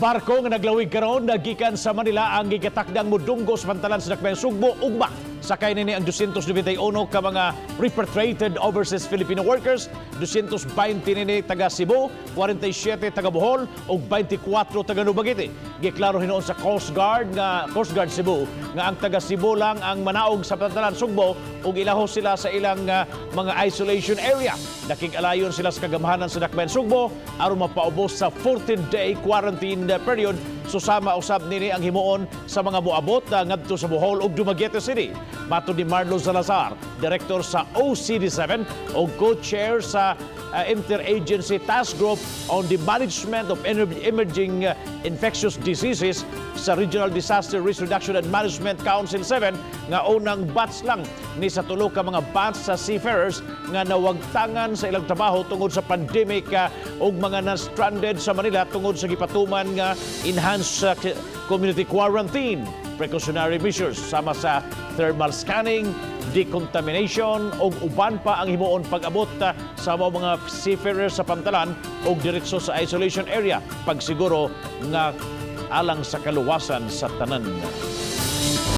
barko nga naglawig karon nagikan sa Manila ang gigatakdang mudunggo samantalan sa Dakbayan Sugbo ugma. Sakay nini ang 291 ka mga repatriated overseas Filipino workers, 220 nini taga Cebu, 47 taga Bohol ug 24 taga Nubagiti. Giklaro hinoon sa Coast Guard Cebu nga ang taga Cebu lang ang manaog sa Pantalan Sugbo ug ilahos sila sa ilang mga isolation area. Nakig-alayon sila sa kagamahanan sa Dakbayan Sugbo aron mapaubos sa 14-day quarantine period. Susama usab nini ang himuon sa mga moabot ngadto sa Bohol ug Dumaguete City. Matud ni Marlo Salazar, Director sa OCD7 o Co-Chair sa Interagency Task Group on the Management of Emerging Infectious Diseases sa Regional Disaster Risk Reduction and Management Council 7 nga unang batch lang ni sa tulo ka mga batch sa seafarers nga nawagtangan sa ilang trabaho tungod sa pandemic ug mga na-stranded sa Manila tungod sa gipatuman nga enhanced community quarantine precautionary measures sama sa thermal scanning, decontamination o uban pa ang himuon pag-abot sa mga seafarers sa Pantalan o diretso sa isolation area pagsiguro nga alang sa kaluwasan sa tanan.